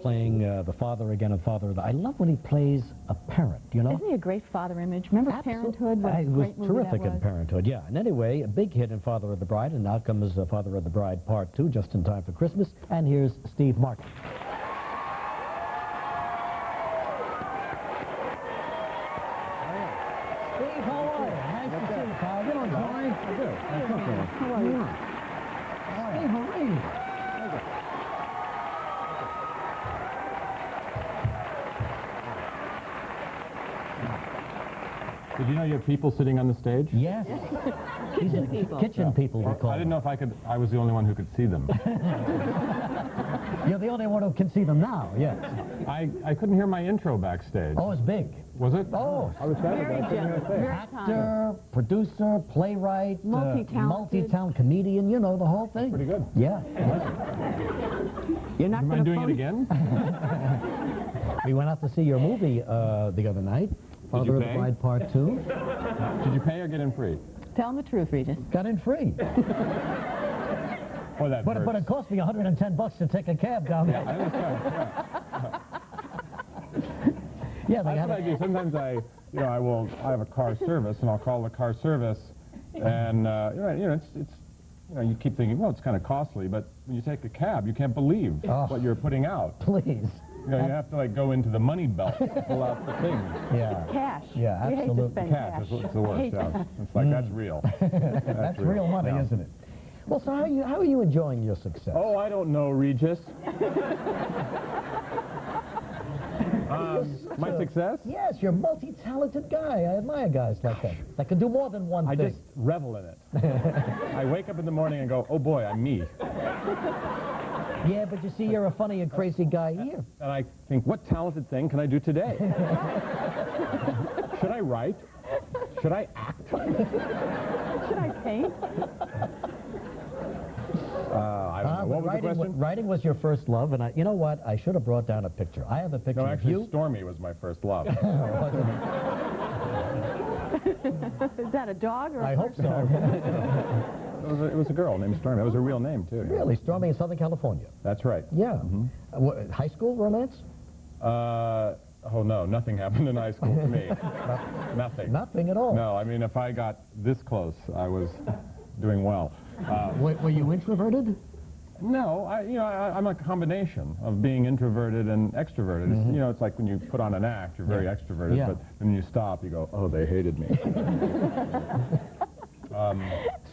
Playing the father again and father. I love when he plays a parent, you know? Isn't he a great father image? Remember Parenthood? What a It was great movie terrific that in Parenthood, yeah. And anyway, a big hit in Father of the Bride, and now comes Father of the Bride Part 2, just in time for Christmas. And here's Steve Martin. Steve, how are you? Nice to see you, pal. You don't join? I do. How are you? Steve, how are you? Did you know you have people sitting on the stage? Yes. Kitchen people. Kitchen people, we call I didn't know if I was the only one who could see them. You're the only one who can see them now, yes. I couldn't hear my intro backstage. Oh, it's big. Was it? Oh. I was Very generous. Very Actor, producer, playwright, multi-talent comedian, you know, the whole thing. Pretty good. Yeah. You're not Am I doing it again? We went out to see your movie the other night. Father of the Bride Part 2. Did you pay or get in free? Tell him the truth, Regis. Got in free. Boy, that hurts. But it cost me $110 to take a cab down there. I understand. Yeah, That's what I do. Sometimes I have a car service, and I'll call the car service, and you keep thinking, well, it's kind of costly, but when you take a cab, you can't believe what you're putting out. Please. You know, you have to like go into the money belt to pull out the thing. Yeah. Cash. Yeah, absolutely. You hate to spend Cash is the worst. Yeah. It's like that's real. That's real money, yeah. isn't it? Well, so how are you enjoying your success? Oh, I don't know, Regis. My success? Yes, you're a multi-talented guy. I admire guys like that can do more than one thing. I just revel in it. I wake up in the morning and go, oh boy, I'm me. Yeah, but you see, you're a funny and crazy guy here. And I think, what talented thing can I do today? Should I write? Should I act? Should I paint? I don't know. What was the question? Writing was your first love, and you know what? I should have brought down a picture. I have a picture No, of actually, you. Stormy was my first love. Is that a dog or a I hope person? so. It was a girl named Stormy. That was her real name, too. Really? Stormy in Southern California? That's right. Yeah. High school romance? Oh, no, nothing happened in high school to me. Nothing. Nothing at all? No, I mean, if I got this close, I was doing well. Were you introverted? No, I'm a combination of being introverted and extroverted. It's, you know, it's like when you put on an act, you're very extroverted, but when you stop, you go, oh, they hated me.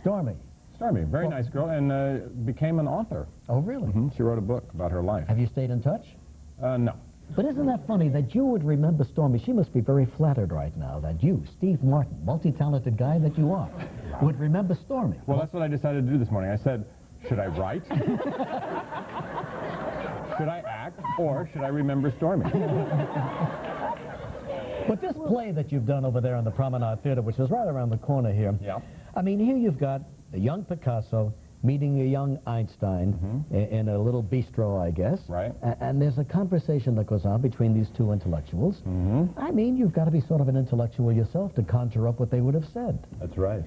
Stormy. Stormy, very nice girl, and became an author. Oh, really? She wrote a book about her life. Have you stayed in touch? No. But isn't that funny that you would remember Stormy? She must be very flattered right now that you, Steve Martin, multi-talented guy that you are, would remember Stormy. Well, that's what I decided to do this morning. I said, should I write? Should I act? Or should I remember Stormy? But this play that you've done over there in the Promenade Theater, which is right around the corner here, I mean, here you've got a young Picasso meeting a young Einstein in a little bistro, I guess. Right. And there's a conversation that goes on between these two intellectuals. I mean, you've got to be sort of an intellectual yourself to conjure up what they would have said. That's right.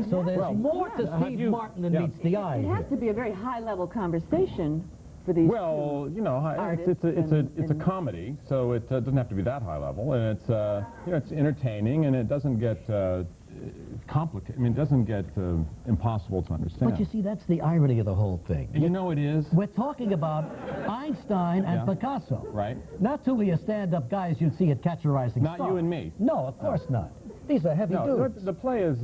So there's more to Steve Martin than meets the eye. It has to be a very high-level conversation for these Well, you know, it's a comedy, so it doesn't have to be that high level, and it's it's entertaining, and it doesn't get complicated. I mean, it doesn't get impossible to understand. But you see, that's the irony of the whole thing. You know it is. We're talking about Einstein and Picasso. Right. Not two of your stand-up guys you'd see at Catch a Rising Star. Not you and me. No, of course not. These are heavy dudes. The play is,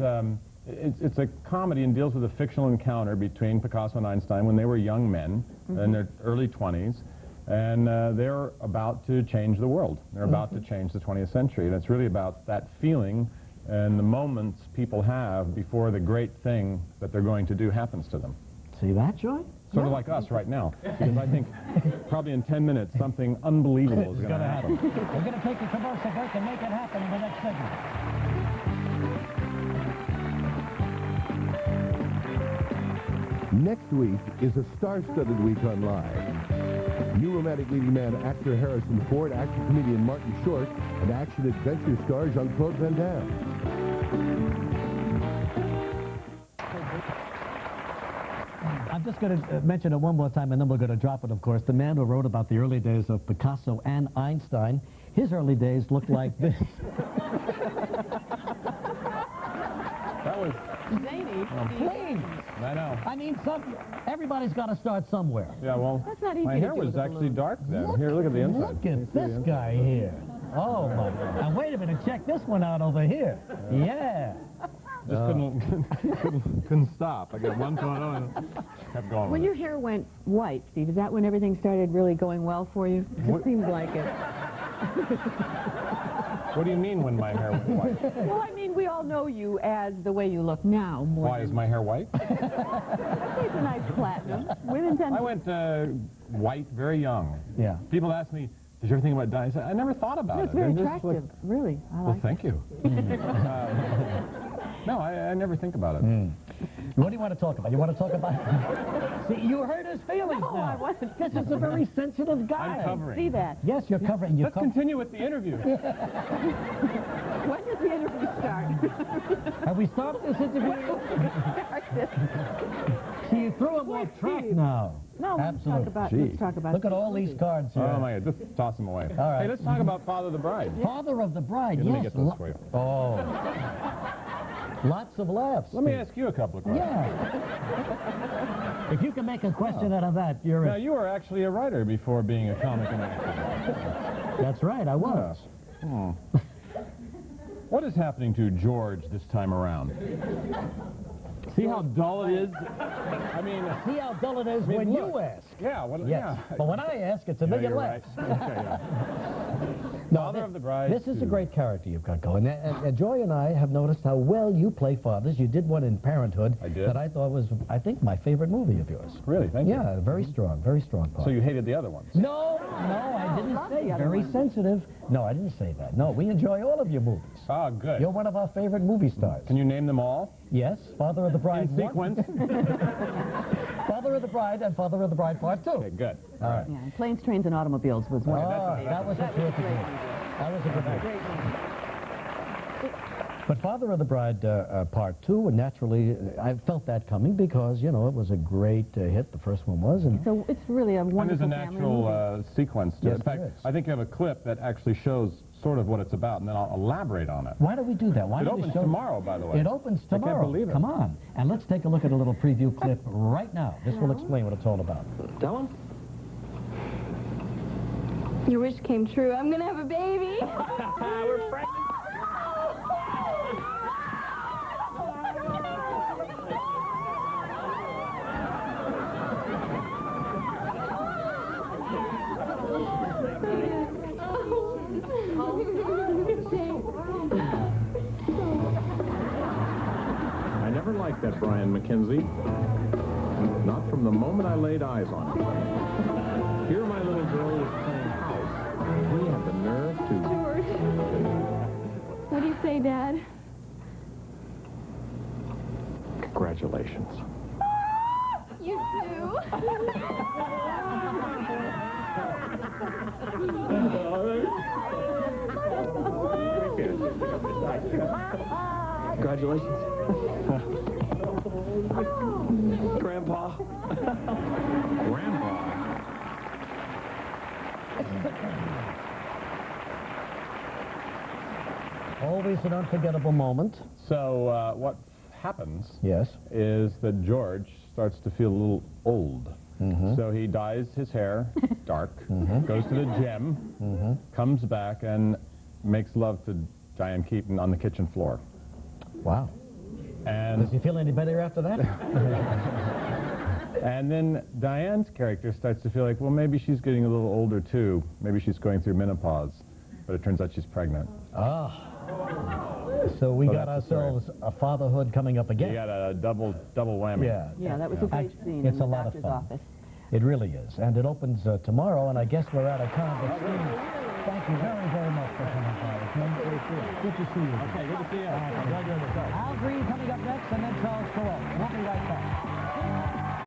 it's a comedy and deals with a fictional encounter between Picasso and Einstein when they were young men in their early 20s, and they're about to change the world. They're about to change the 20th century, and it's really about that feeling and the moments people have before the great thing that they're going to do happens to them. See that, Joy? Sort of like us right now, because I think probably in 10 minutes something unbelievable is going to happen. We're going to take a commercial break and make it happen in the next segment. Next week is a star-studded week on Live. New romantic leading man actor Harrison Ford, action comedian Martin Short, and action-adventure star Jean-Claude Van Damme. I'm just going to mention it one more time, and then we're going to drop it, of course. The man who wrote about the early days of Picasso and Einstein, his early days looked like this. That was... Zany. Please. I know. I mean, everybody's got to start somewhere. Yeah, well, That's not easy my to hair do was with a actually balloon. dark then. Here, look at the inside. Look at this guy here. Oh, my God. And wait a minute, check this one out over here. Yeah. Just couldn't stop. I got one photo and kept going. When with your hair went white, Steve, is that when everything started really going well for you? It What- just seems like it. it. What do you mean when my hair went white? Well, I mean, we all know you as the way you look now. More Why, is my hair white? It's a nice platinum. Women tend I to... went white very young. Yeah. People ask me, did you ever think about dyeing? I said, I never thought about No, it. it's very And this is attractive. Really, I Well, like thank you. No, I never think about it. What do you want to talk about? You want to talk about... See, you hurt his feelings No, now. I wasn't. This is a very sensitive guy. I'm covering. See that? Yes, you're covering. Let's continue with the interview. When does the interview start? Have we started this interview? See, you threw him off track now. No, Absolutely. let's talk about... Look at all these cards here. Oh, my God. Just toss them away. All right. Hey, let's talk about Father of the Bride. Father of the Bride, Let yes. me get those for you. Oh. Lots of laughs. Let me ask you a couple of questions. Yeah. If you can make a question out of that, you're Now, you were actually a writer before being a comic and actor. That's right, I was. What is happening to George this time around? See how dull it is? I mean, See how dull it is when look. you ask. yeah. What, Yes. yeah. But when I ask, it's a Yeah, million you're laughs. right. Okay, yeah. No, Father of the Bride. This is a 2. great character you've got going. And Joy and I have noticed how well you play fathers. You did one in Parenthood I did. that I thought was, I think, my favorite movie of yours. Really? Thank you. Yeah, very strong part. So you hated the other ones? No, I didn't love say the other very one. sensitive. No, I didn't say that. No, we enjoy all of your movies. Ah, good. You're one of our favorite movie stars. Can you name them all? Yes, Father of the Bride In 1, sequence? Father of the Bride, and Father of the Bride Part 2. Okay, good. All right. Yeah, Planes, Trains, and Automobiles was one. Oh, that was a terrific movie. That was a good movie. Great movie. But Father of the Bride Part 2, and naturally, I felt that coming because, you know, it was a great hit. The first one was. And So it's really a And there's wonderful a family natural movie. sequence to Yes, it. In fact, there is. I think you have a clip that actually shows sort of what it's about, and then I'll elaborate on it. why do we do that? Why It don't we opens show... tomorrow, by the way. It opens I can't tomorrow. believe it. Come on. And let's take a look at a little preview clip right now. This will explain what it's all about. That one? Your wish came true. I'm gonna have a baby. We're pregnant. I never liked that Brian McKenzie. Not from the moment I laid eyes on him. Here my little girl is playing house. He had the nerve to... George. What do you say, Dad? Congratulations. You too. Congratulations. Grandpa. Grandpa. Always an unforgettable moment. So what happens Yes. is that George starts to feel a little old. So he dyes his hair dark, goes to the gym, comes back, and makes love to Diane Keaton on the kitchen floor. Wow. And Does he feel any better after that? And then Diane's character starts to feel like, well, maybe she's getting a little older too. Maybe she's going through menopause. But it turns out she's pregnant. Ah. So we So got that's the story. ourselves a fatherhood coming up You again. got a double whammy. Yeah. Yeah, that was a great Actually, scene it's in the a lot of doctor's fun. office. It really is. And it opens tomorrow, and I guess we're out of time. But Steve, thank you very, very much for coming by. Good to see you. Okay, good to see you. Al Green coming up next, and then Charles Perrault. We'll be right back.